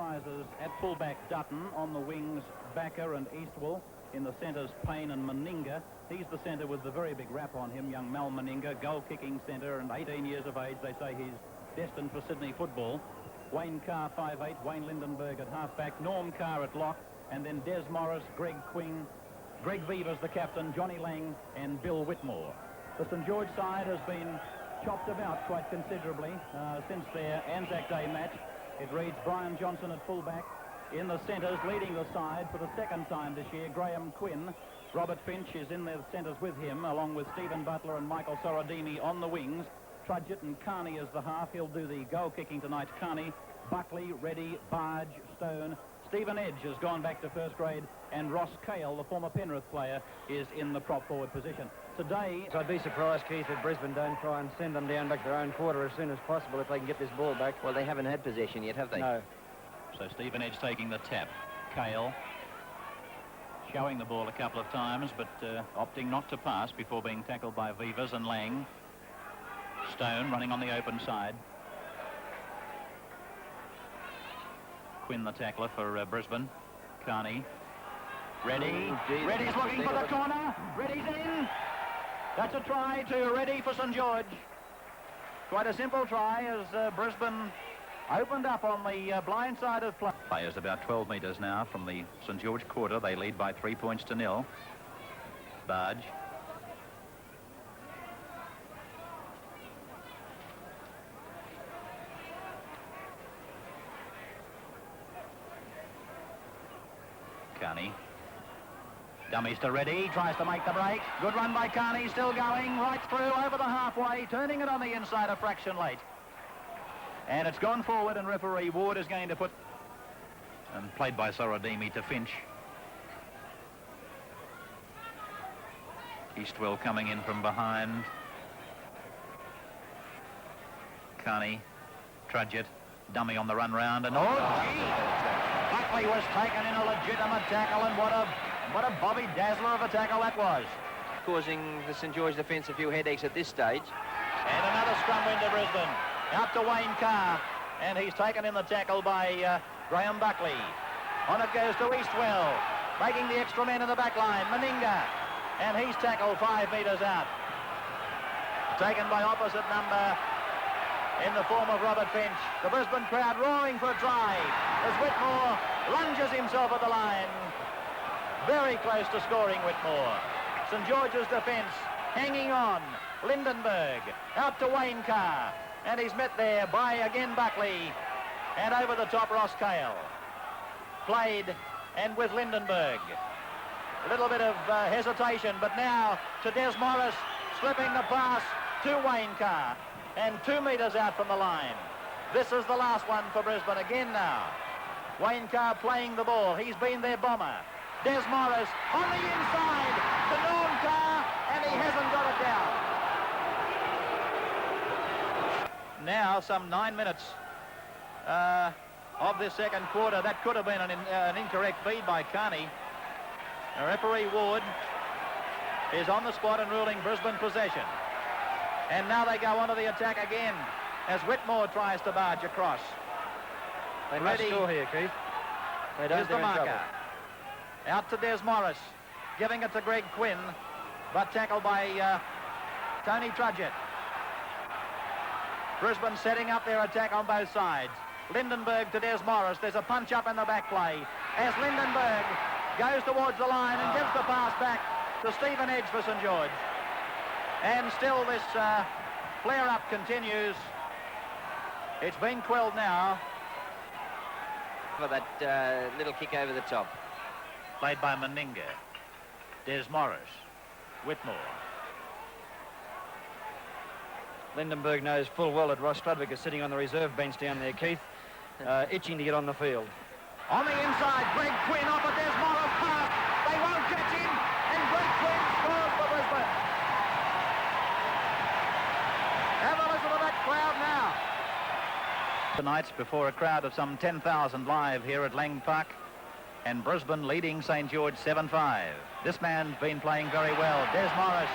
surprises at fullback Dutton, on the wings Backer and Eastwell, in the centres Payne and Meninga. He's the centre with the very big rap on him, young Mal Meninga, goal-kicking centre and 18 years of age. They say he's destined for Sydney football. Wayne Carr 5'8", Wayne Lindenberg at half-back, Norm Carr at lock, and then Des Morris, Greg Quinn, Greg Vivers the captain, Johnny Lang and Bill Whitmore. The St George side has been chopped about quite considerably since their Anzac Day match. It reads Brian Johnson at fullback. In the centres, leading the side for the second time this year, Graham Quinn. Robert Finch is in the centres with him, along with Stephen Butler and Michael Sorodimi on the wings. Trudgett and Carney as the half. He'll do the goal-kicking tonight. Carney, Buckley, Reddy, Barge, Stone. Stephen Edge has gone back to first grade, and Ross Cale, the former Penrith player, is in the prop forward position. Today, I'd be surprised, Keith, if Brisbane don't try and send them down back to their own quarter as soon as possible if they can get this ball back. Well, they haven't had possession yet, have they? No. So Stephen Edge taking the tap. Cale showing the ball a couple of times, but opting not to pass before being tackled by Vivers and Lang. Stone running on the open side. Quinn the tackler for Brisbane. Carney. Reddy. Reddy's looking for the corner. Reddy's in. That's a try to Reddy for St George. Quite a simple try as Brisbane opened up on the blind side of play. Players about 12 metres now from the St George quarter. They lead by 3 points to 0. Barge. Carney. Dummies to Reddy, tries to make the break. Good run by Carney, still going, right through, over the halfway, turning it on the inside a fraction late. And it's gone forward, and referee Ward is going to put... And played by Sorodimi to Finch. Eastwell coming in from behind. Carney, Trudgett, dummy on the run round, and Buckley was taken in a legitimate tackle, and what a Bobby Dazzler of a tackle that was. Causing the St George defence a few headaches at this stage. And another scrum win to Brisbane. Out to Wayne Carr, and he's taken in the tackle by Graham Buckley. On it goes to Eastwell, making the extra man in the back line, Meninga, and he's tackled 5 metres out. Taken by opposite number in the form of Robert Finch. The Brisbane crowd roaring for a try as Whitmore lunges himself at the line. Very close to scoring, Whitmore. St George's defence hanging on. Lindenberg out to Wayne Carr, and he's met there by again Buckley, and over the top Ross Cale. Played and with Lindenberg. A little bit of hesitation, but now to Des Morris, slipping the pass to Wayne Carr, and 2 metres out from the line. This is the last one for Brisbane again now. Wayne Carr playing the ball. He's been their bomber. Des Morris on the inside to Norm Carr, and he hasn't got it down. Now some 9 minutes of this second quarter. That could have been an incorrect feed by Carney. Referee Ward is on the spot and ruling Brisbane possession. And now they go onto the attack again as Whitmore tries to barge across. They must score here, Keith. They don't, here's the marker. Out to Des Morris, giving it to Greg Quinn, but tackled by Tony Trudgett. Brisbane setting up their attack on both sides. Lindenberg to Des Morris. There's a punch up in the back play as Lindenberg goes towards the line and gives the pass back to Stephen Edge for St George. And still this flare-up continues. It's been quelled now. For that little kick over the top. Played by Meninga. Des Morris. Whitmore. Lindenberg knows full well that Ross Strudwick is sitting on the reserve bench down there, Keith, itching to get on the field. On the inside, Greg Quinn off a Des Morris pass. They won't catch him, and Greg Quinn scores for Brisbane. Have a listen to that crowd now. Tonight, before a crowd of some 10,000 live here at Lang Park, and Brisbane leading St George 7-5. This man's been playing very well. Des Morris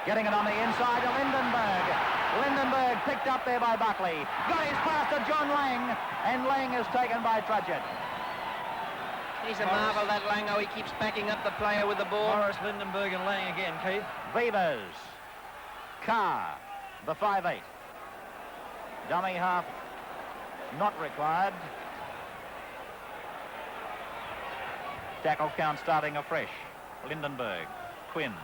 getting it on the inside to Lindenberg. Lindenberg picked up there by Buckley. Got his pass to John Lang, and Lang is taken by Trudgett. He's a marvel, that Lango. He keeps backing up the player with the ball. Morris, Lindenberg and Lang again, Keith. Beavers. Carr, the 5'8". Dummy half not required. Tackle count starting afresh. Lindenberg, Quinn.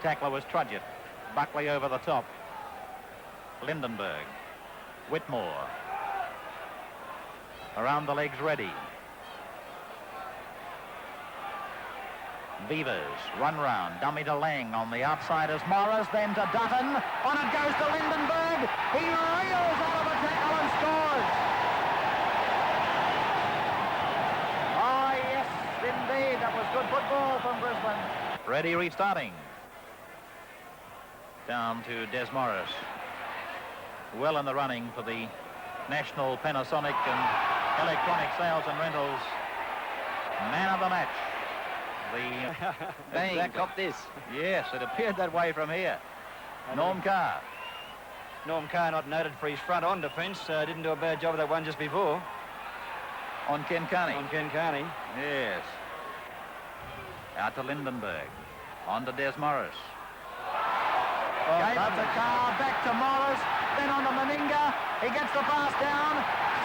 Tackler was Trudgett. Buckley over the top. Lindenberg. Whitmore. Around the legs ready. Beavers, run round, dummy to Lang on the outside as Morris, then to Dutton. On it goes to Lindenberg. He reels out of a tackle and scores. Oh, yes, indeed. That was good football from Brisbane. Ready, restarting. Down to Des Morris. Well in the running for the National Panasonic and Electronic Sales and Rentals man of the match. Bang, cop this. Yes, it appeared that way from here. Norm Carr. Norm Carr not noted for his front-on defence. Didn't do a bad job of that one just before. On Ken Carney. On Ken Carney. Yes. Out to Lindenberg. On to Des Morris. Gave it to Carr, back to Morris, then on to Meninga. He gets the pass down.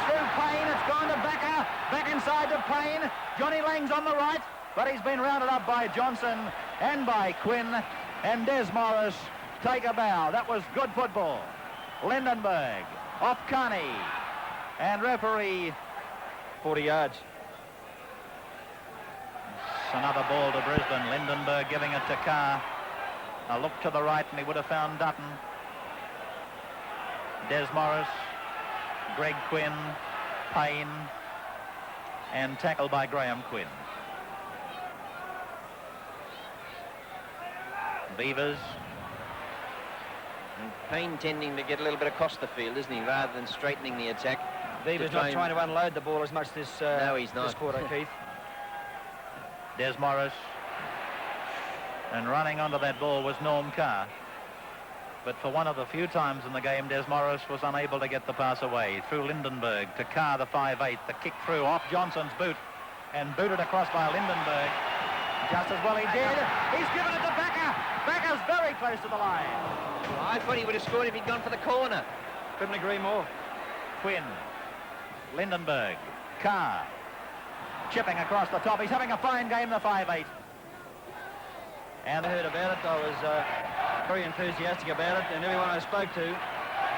Through Payne, it's gone to Becker. Back inside to Payne. Johnny Lang's on the right, but he's been rounded up by Johnson and by Quinn. And Des Morris take a bow. That was good football. Lindenberg off Carney. And referee 40 yards. It's another ball to Brisbane. Lindenberg giving it to Carr. A look to the right and he would have found Dutton. Des Morris, Greg Quinn, Payne, and tackled by Graham Quinn. Beavers. And Payne tending to get a little bit across the field, isn't he, rather than straightening the attack. Beavers not trying to unload the ball as much this, no, he's not. This quarter, Keith. Des Morris. And running onto that ball was Norm Carr. But for one of the few times in the game, Des Morris was unable to get the pass away. Through Lindenberg to Carr, the 5'8". The kick through off Johnson's boot and booted across by Lindenberg. Just as well he did. He's given it to Becker. Becker's very close to the line. Well, I thought he would have scored if he'd gone for the corner. Couldn't agree more. Quinn. Lindenberg. Carr. Chipping across the top. He's having a fine game, the 5'8". And I heard about it. I was very enthusiastic about it, and everyone I spoke to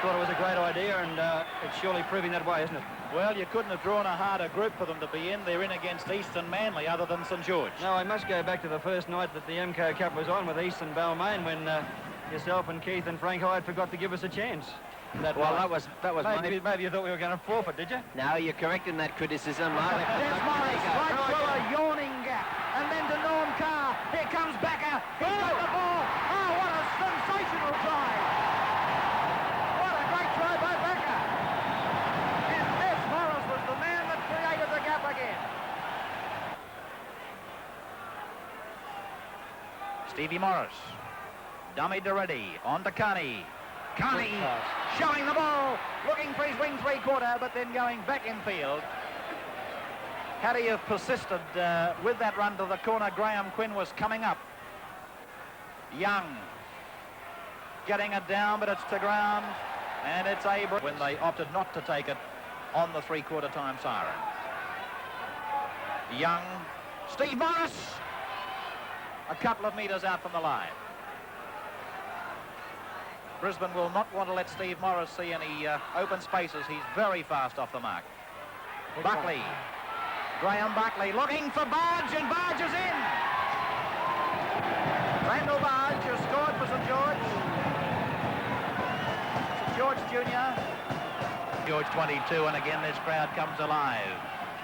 thought it was a great idea, and it's surely proving that way, isn't it? Well, you couldn't have drawn a harder group for them to be in. They're in against Eastern Manly, other than St George. No, I must go back to the first night that the Amco Cup was on with Eastern Balmain when yourself and Keith and Frank Hyde forgot to give us a chance. That was maybe you thought we were going to forfeit, did you? No, you're correct in that criticism. There's Morris right through a yawning gap, and then to Norm Carr. Here comes Becker. He's got the ball. Oh, what a sensational try! What a great try by Becker. And Des Morris was the man that created the gap again. Stevie Morris, dummy to ready, on to Carney. Carney showing the ball, looking for his wing three-quarter, but then going back in field. Had he have persisted with that run to the corner, Graham Quinn was coming up. Young getting it down, but it's to ground, and it's Abram when they opted not to take it on the three-quarter time siren. Young, Steve Morris, a couple of metres out from the line. Brisbane will not want to let Steve Morris see any open spaces. He's very fast off the mark. Buckley. Graham Buckley looking for Barge, and Barge is in. Randall Barge has scored for St George. St George Junior. George 22, and again this crowd comes alive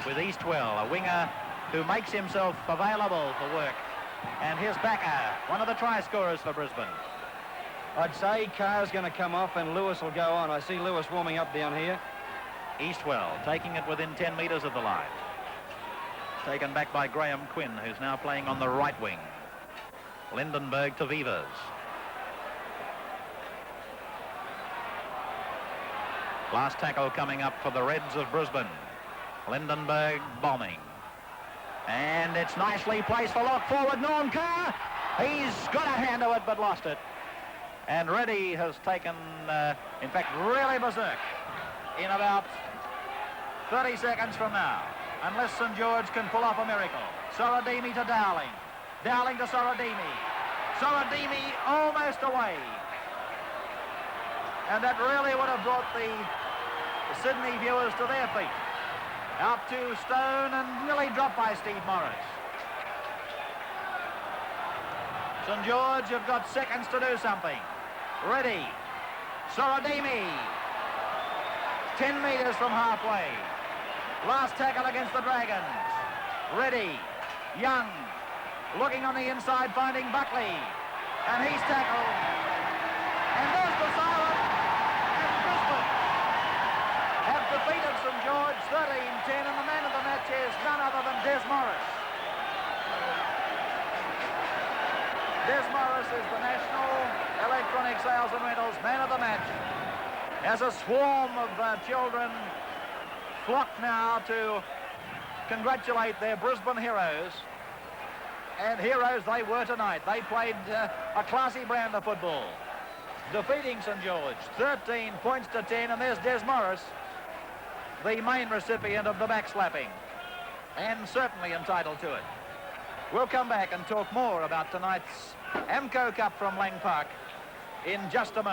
with Eastwell, a winger who makes himself available for work. And here's Becker, one of the try scorers for Brisbane. I'd say Carr's going to come off and Lewis will go on. I see Lewis warming up down here. Eastwell taking it within 10 metres of the line. Taken back by Graham Quinn, who's now playing on the right wing. Lindenberg to Vivers. Last tackle coming up for the Reds of Brisbane. Lindenberg bombing. And it's nicely placed for lock forward, Norm Carr. He's got a hand to it but lost it. And Reddy has taken, in fact, really berserk in about 30 seconds from now. Unless St George can pull off a miracle. Sorodimi to Dowling. Dowling to Sorodimi. Sorodimi almost away. And that really would have brought the Sydney viewers to their feet. Out to Stone and nearly dropped by Steve Morris. St George have got seconds to do something. Ready. Sorodimi. 10 metres from halfway. Last tackle against the Dragons. Ready. Young. Looking on the inside, finding Buckley. And he's tackled. And there's the siren. And Brisbane have defeated St George 13-10, and the man of the match is none other than Des Morris. Des Morris is the National Electronic Sales and Rentals man of the match. As a swarm of children flock now to congratulate their Brisbane heroes. And heroes they were tonight. They played a classy brand of football, defeating St George 13 points to 10, and there's Des Morris, the main recipient of the backslapping, and certainly entitled to it. We'll come back and talk more about tonight's Amco Cup from Lang Park in just a moment.